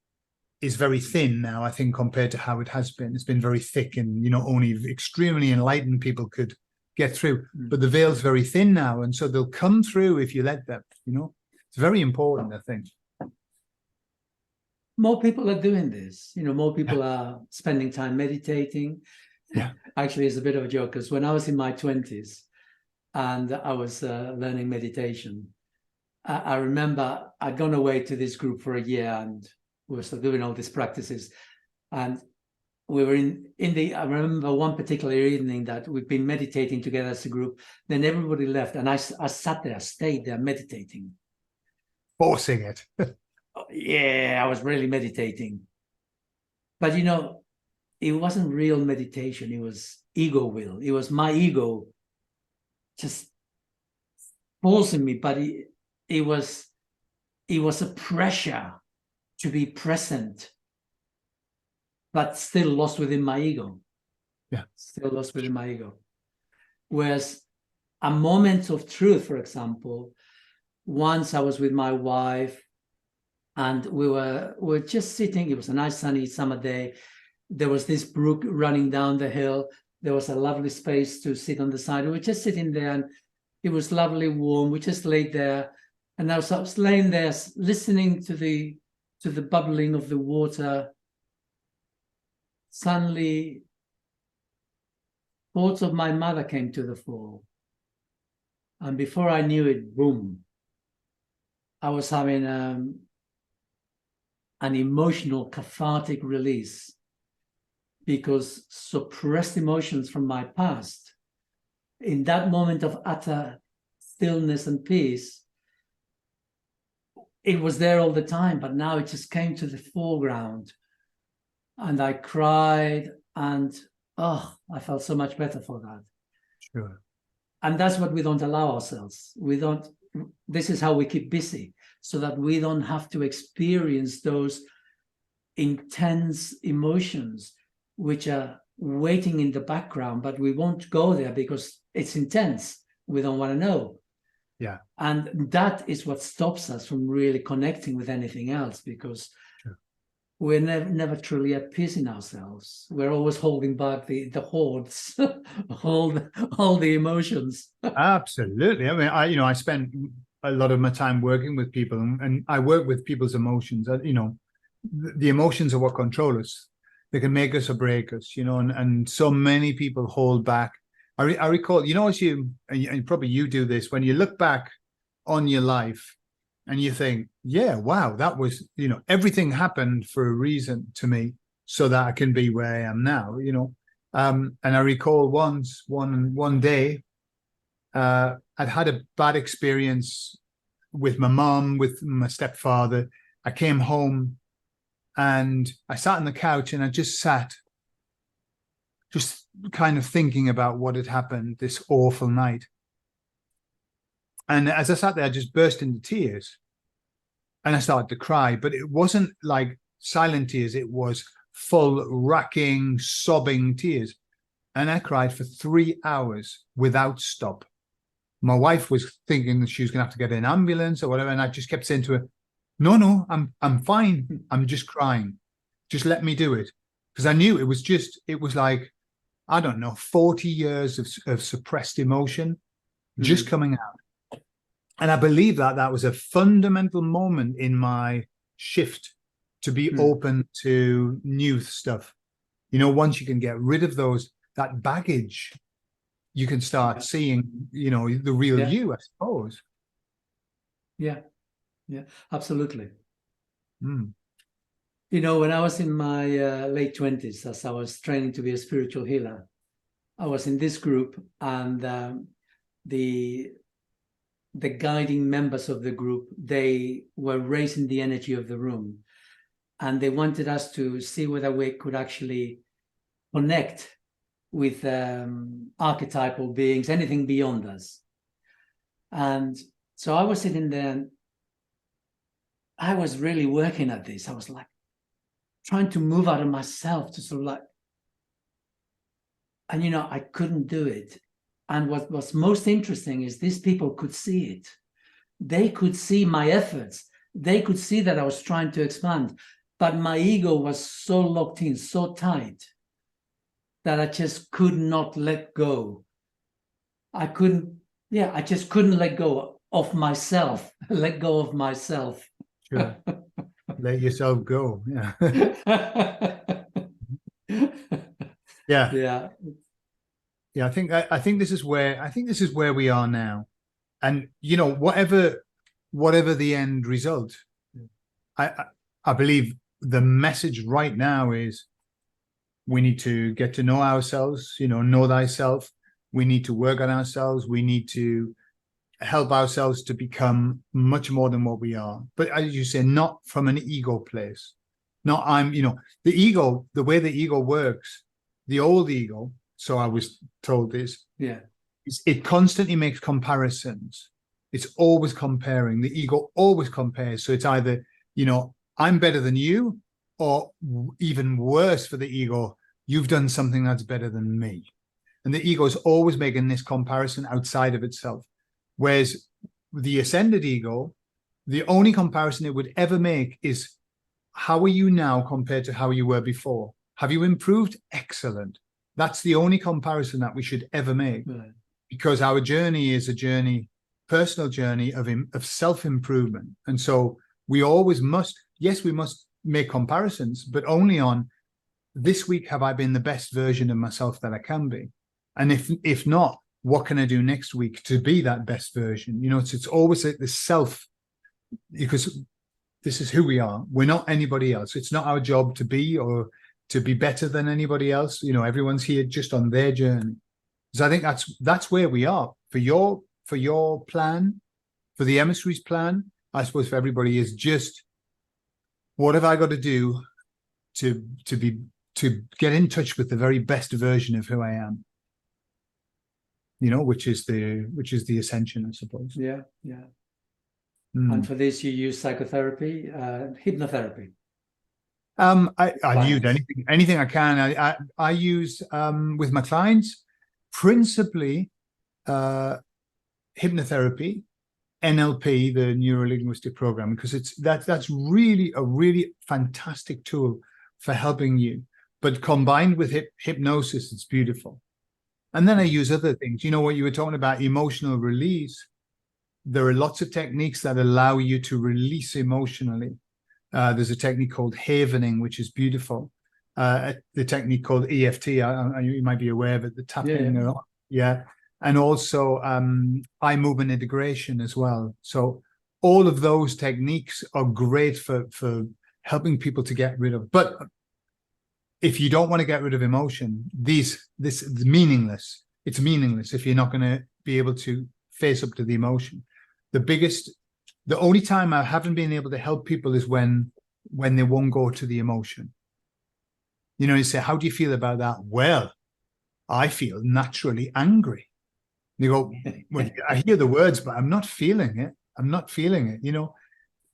is very thin now, I think, compared to how it has been. It's been very thick, and, you know, only extremely enlightened people could get through. But the veil's very thin now, and so they'll come through if you let them, you know. It's very important, I think. More people are doing this. You know, more people are spending time meditating. Yeah. Actually, it's a bit of a joke, because when I was in my 20s and I was learning meditation, I remember I'd gone away to this group for a year, and we were still doing all these practices. And we were I remember one particular evening that we'd been meditating together as a group. Then everybody left, and I sat there, stayed there meditating. Forcing it. Yeah, I was really meditating. But, you know, it wasn't real meditation. It was ego will. It was my ego just forcing me. But it was a pressure to be present, but still lost within my ego. Yeah. Still lost within my ego. Whereas a moment of truth, for example, once I was with my wife, and we were just sitting. It was a nice sunny summer day. There was this brook running down the hill. There was a lovely space to sit on the side. We were just sitting there, and it was lovely warm. We just laid there, and I was laying there listening to the bubbling of the water. Suddenly, thoughts of my mother came to the fore, and before I knew it, boom! I was having an emotional cathartic release, because suppressed emotions from my past, in that moment of utter stillness and peace, it was there all the time, but now it just came to the foreground, and I cried, and I felt so much better for that. Sure. And that's what we don't allow ourselves. This is how we keep busy, so that we don't have to experience those intense emotions which are waiting in the background, but we won't go there because it's intense. We don't want to know. Yeah. And that is what stops us from really connecting with anything else, because we're never truly at peace in ourselves. We're always holding back the hordes, all the emotions. Absolutely. I mean, I spend a lot of my time working with people, and I work with people's emotions. The emotions are what control us. They can make us or break us, and so many people hold back. I recall, as and probably you do this, when you look back on your life and you think, yeah, wow, that was, everything happened for a reason to me so that I can be where I am now, and I recall one day, I'd had a bad experience with my mom, with my stepfather. I came home and I sat on the couch and I just sat, just kind of thinking about what had happened this awful night. And as I sat there, I just burst into tears and I started to cry, but it wasn't like silent tears. It was full, racking, sobbing tears. And I cried for 3 hours without stop. My wife was thinking that she was going to have to get an ambulance or whatever. And I just kept saying to her, no, I'm fine. I'm just crying. Just let me do it. Because I knew it was like, I don't know, 40 years of suppressed emotion just coming out. And I believe that was a fundamental moment in my shift to be open to new stuff. Once you can get rid of that baggage, you can start seeing, the real you, I suppose. Yeah, absolutely. Mm. When I was in my late 20s, as I was training to be a spiritual healer, I was in this group, and the guiding members of the group, they were raising the energy of the room, and they wanted us to see whether we could actually connect with archetypal beings, anything beyond us. And so I was sitting there and I was really working at this. I was like trying to move out of myself to sort of like, and I couldn't do it. And what was most interesting is these people could see it. They could see my efforts. They could see that I was trying to expand, but my ego was so locked in, so tight, that I just could not let go. I just couldn't let go of myself, let go of myself. Sure. Let yourself go. Yeah. Yeah. Yeah. Yeah. I think this is where we are now. And whatever the end result, I believe the message right now is we need to get to know ourselves, know thyself. We need to work on ourselves. We need to help ourselves to become much more than what we are. But as you say, not from an ego place. Not the ego, the way the ego works, the old ego, so I was told is it constantly makes comparisons. It's always comparing. The ego always compares. So it's either, I'm better than you, or even worse for the ego, you've done something that's better than me. And the ego is always making this comparison outside of itself. Whereas the ascended ego, the only comparison it would ever make is, how are you now compared to how you were before? Have you improved? Excellent. That's the only comparison that we should ever make. Right. Because our journey is a journey, personal journey of self-improvement. And so we always must, yes, we must make comparisons, but only on, this week, have I been the best version of myself that I can be? And if not, what can I do next week to be that best version? It's always the self, because this is who we are. We're not anybody else. It's not our job to be or to be better than anybody else. Everyone's here just on their journey. So I think that's where we are. For your plan, for the Emissaries plan, I suppose for everybody, is just, what have I got to do to get in touch with the very best version of who I am? Which is the ascension, I suppose. Yeah. And for this, you use psychotherapy, hypnotherapy. I use anything I can. I use with my clients principally hypnotherapy, NLP, the neuro linguistic programming, because that's really a really fantastic tool for helping you. But combined with hypnosis, it's beautiful. And then I use other things. You know what you were talking about, emotional release. There are lots of techniques that allow you to release emotionally. There's a technique called havening, which is beautiful. The technique called EFT, you might be aware of it, the tapping. Yeah. And also eye movement integration as well. So all of those techniques are great for helping people to get rid of. But if you don't want to get rid of emotion, this is meaningless. It's meaningless if you're not going to be able to face up to the emotion. The only time I haven't been able to help people is when they won't go to the emotion. You know, you say, how do you feel about that? Well, I feel naturally angry. And you go, well, I hear the words, but I'm not feeling it. I'm not feeling it, you know.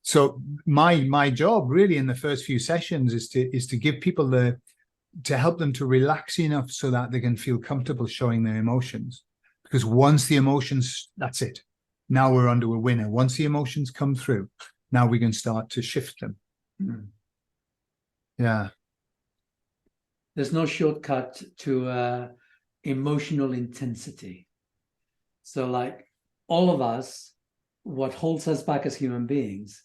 So my job really in the first few sessions is to give people to help them to relax enough so that they can feel comfortable showing their emotions. Because once the emotions, that's it. Now we're onto a winner. Once the emotions come through, now we can start to shift them. Mm. Yeah. There's no shortcut to emotional intensity. So like all of us, what holds us back as human beings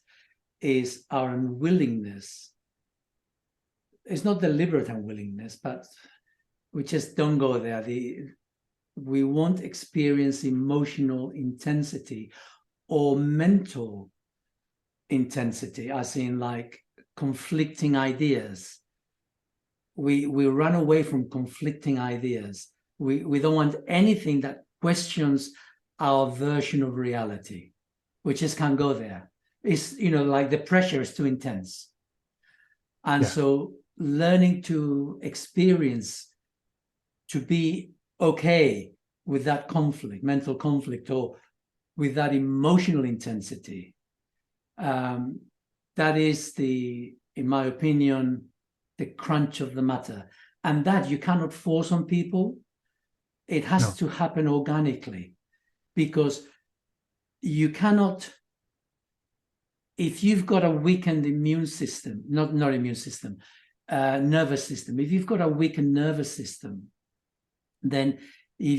is our unwillingness. It's not deliberate unwillingness, but we just don't go there. We won't experience emotional intensity or mental intensity, as in like conflicting ideas. We run away from conflicting ideas. We don't want anything that questions our version of reality. We just can't go there. It's, you know, like the pressure is too intense. And so learning to experience, to be okay with that conflict, mental conflict, or with that emotional intensity, that is in my opinion, the crunch of the matter. And that you cannot force on people. It has to happen organically, because you cannot, if you've got a weakened immune system, not immune system, nervous system, if you've got a weakened nervous system, then if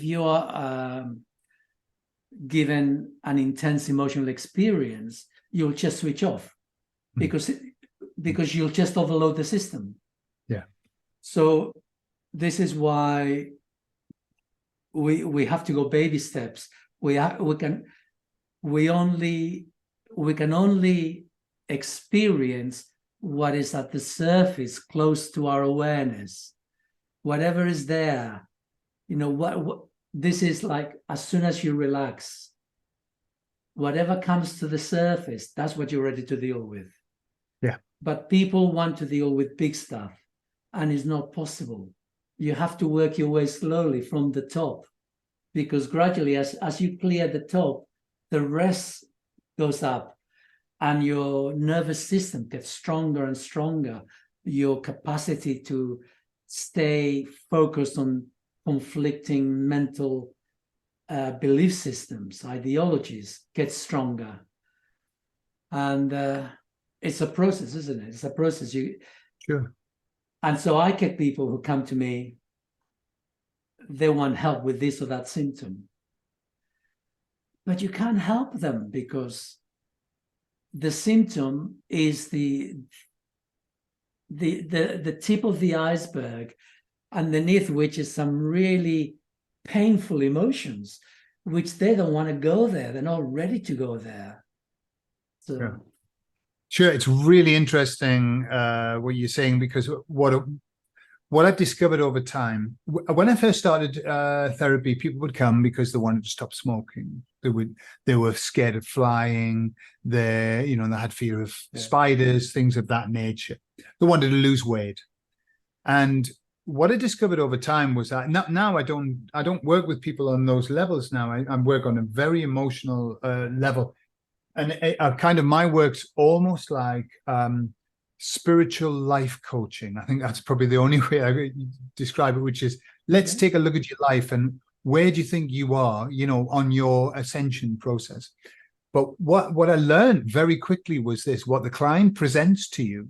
you are given an intense emotional experience, you'll just switch off because you'll just overload the system. Yeah. So this is why we have to go baby steps. We can only experience what is at the surface, close to our awareness. Whatever is there, you know, what this is like. As soon as you relax, whatever comes to the surface, that's what you're ready to deal with. Yeah. But people want to deal with big stuff, and it's not possible. You have to work your way slowly from the top, because gradually, as you clear the top, the rest goes up, and your nervous system gets stronger and stronger. Your capacity to stay focused on conflicting mental belief systems, ideologies, gets stronger. And it's a process, isn't it? It's a process. Sure. And so I get people who come to me, they want help with this or that symptom. But you can't help them, because the symptom is the tip of the iceberg, underneath which is some really painful emotions, which they don't want to go there. They're not ready to go there. So. Yeah. Sure, it's really interesting what you're saying, because what I've discovered over time, when I first started therapy, people would come because they wanted to stop smoking. They were scared of flying. They had fear of spiders, things of that nature. They wanted to lose weight. And what I discovered over time was that now I don't work with people on those levels. Now I work on a very emotional level. And my work's almost like spiritual life coaching. I think that's probably the only way I could describe it, which is, let's take a look at your life and where do you think you are, on your ascension process? But what I learned very quickly was this: what the client presents to you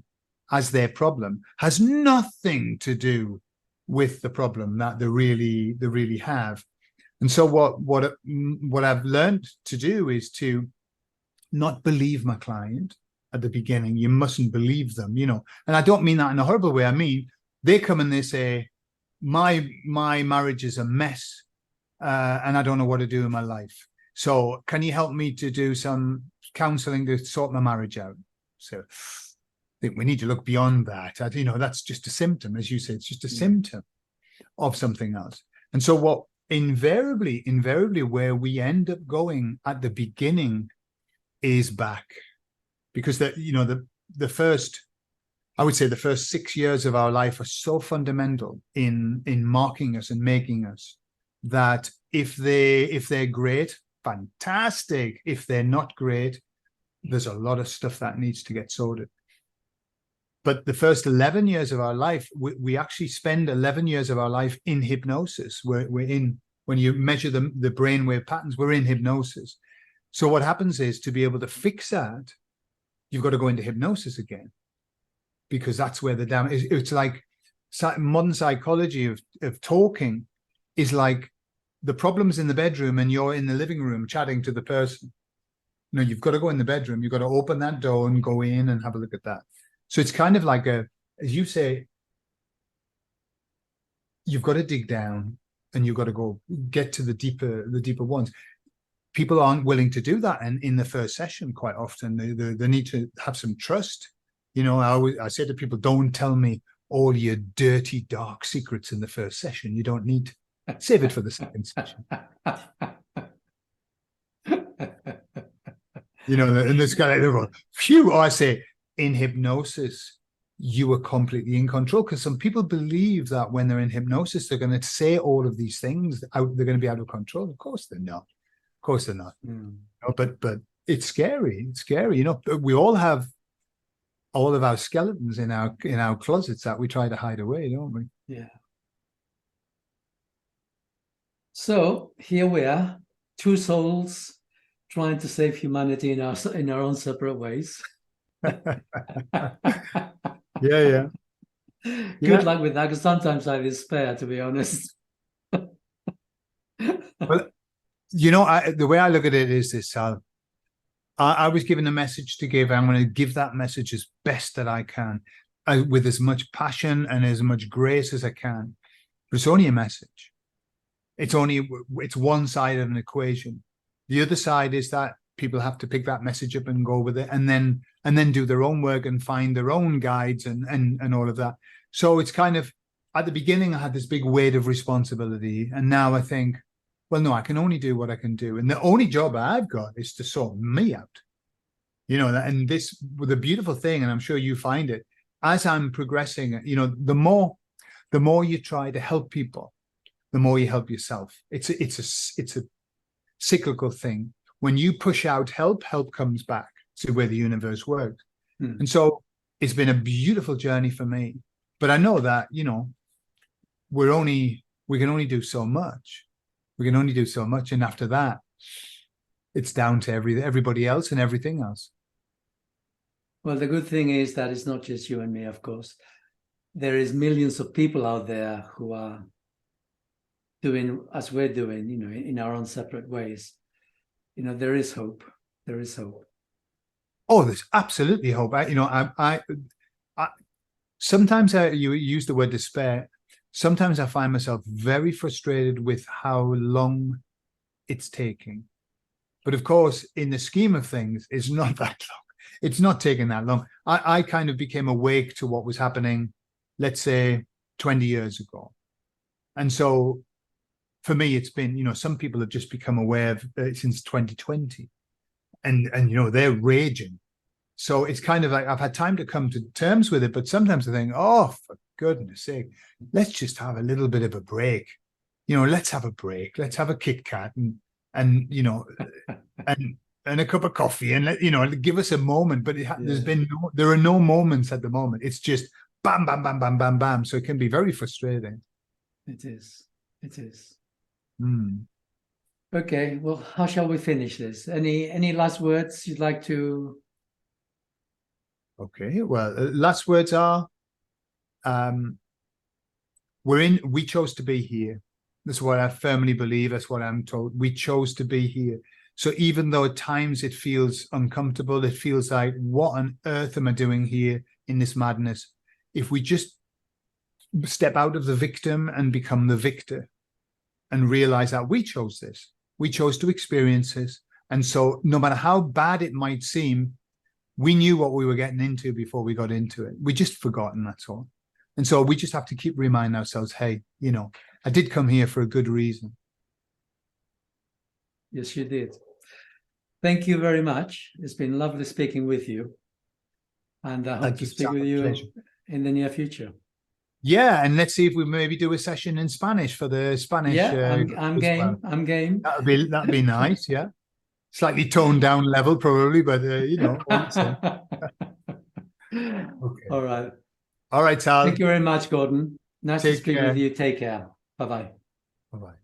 as their problem has nothing to do with the problem that they really have. And so what I've learned to do is to not believe my client at the beginning. You mustn't believe them, And I don't mean that in a horrible way. I mean, they come and they say, my marriage is a mess, and I don't know what to do in my life. So can you help me to do some counseling to sort my marriage out? So I think we need to look beyond that. That's just a symptom, as you say, it's just a symptom of something else. And so what invariably where we end up going at the beginning is back, because the first, I would say the first 6 years of our life are so fundamental in marking us and making us, that if they're great, fantastic. If they're not great, there's a lot of stuff that needs to get sorted. But the first 11 years of our life, we actually spend 11 years of our life in hypnosis. We're in, when you measure the brainwave patterns, we're in hypnosis. So what happens is, to be able to fix that, you've got to go into hypnosis again, because that's where the damage is. It's like modern psychology of talking is like the problem's in the bedroom and you're in the living room chatting to the person. You've got to go in the bedroom. You've got to open that door and go in and have a look at that. So it's kind of like as you say, you've got to dig down and you've got to go get to the deeper ones. People aren't willing to do that, and in the first session, quite often they need to have some trust. I say to people, don't tell me all your dirty, dark secrets in the first session. You don't need to. Save it for the second session. And this guy, they're going, phew. I say, in hypnosis, you are completely in control, because some people believe that when they're in hypnosis, they're going to say all of these things out. They're going to be out of control. Of course they're not. Of course they're not. But it's scary. It's scary. We all have all of our skeletons in our closets that we try to hide away, don't we? Yeah. So here we are, two souls trying to save humanity in our own separate ways. Yeah. Good luck with that, because sometimes I despair, to be honest. Well, the way I look at it is this, Sal. I was given a message to give. I'm going to give that message as best that I can, with as much passion and as much grace as I can. But it's only a message. It's one side of an equation. The other side is that people have to pick that message up and go with it, and then do their own work and find their own guides and all of that. So it's kind of, at the beginning, I had this big weight of responsibility, and now I think, well, no, I can only do what I can do, and the only job I've got is to sort me out. And this, the beautiful thing, and I'm sure you find it, as I'm progressing, the more you try to help people, the more you help yourself. It's a cyclical thing. When you push out help comes back to the way the universe works. And so it's been a beautiful journey for me. But I know that, we can only do so much. We can only do so much. And after that, it's down to everybody else and everything else. Well, the good thing is that it's not just you and me, of course. There is millions of people out there who are doing as we're doing, in our own separate ways. There is hope. There is hope. Oh, there's absolutely hope. I sometimes you use the word despair. Sometimes I find myself very frustrated with how long it's taking. But of course, in the scheme of things, it's not that long. It's not taking that long. I kind of became awake to what was happening, let's say, 20 years ago. And so for me, it's been, some people have just become aware of since 2020. And they're raging. So it's kind of like I've had time to come to terms with it, but sometimes I think, oh, for goodness sake, let's just have a little bit of a break. Let's have a break. Let's have a Kit Kat and a cup of coffee, and give us a moment. But there are no moments at the moment. It's just bam, bam, bam, bam, bam, bam. So it can be very frustrating. It is. Mm. Okay, well, how shall we finish this? Any last words you'd like to? Okay, well, last words are, we chose to be here. That's what I firmly believe. That's what I'm told. We chose to be here. So even though at times it feels uncomfortable, it feels like, what on earth am I doing here in this madness? If we just step out of the victim and become the victor and realize that we chose this, we chose to experience this. And so no matter how bad it might seem, we knew what we were getting into before we got into it. We just forgotten, that's all. And so we just have to keep reminding ourselves, hey, I did come here for a good reason. Yes, you did. Thank you very much. It's been lovely speaking with you. And I hope to speak with you in the near future. Yeah, and let's see if we maybe do a session in Spanish for the Spanish. Yeah, I'm game. Well. I'm game. That'd be nice. Yeah, slightly toned down level probably, but Okay. Okay. All right, Tal. Thank you very much, Gordon. Nice to speak care. with you. Take care. Bye-bye. Bye-bye.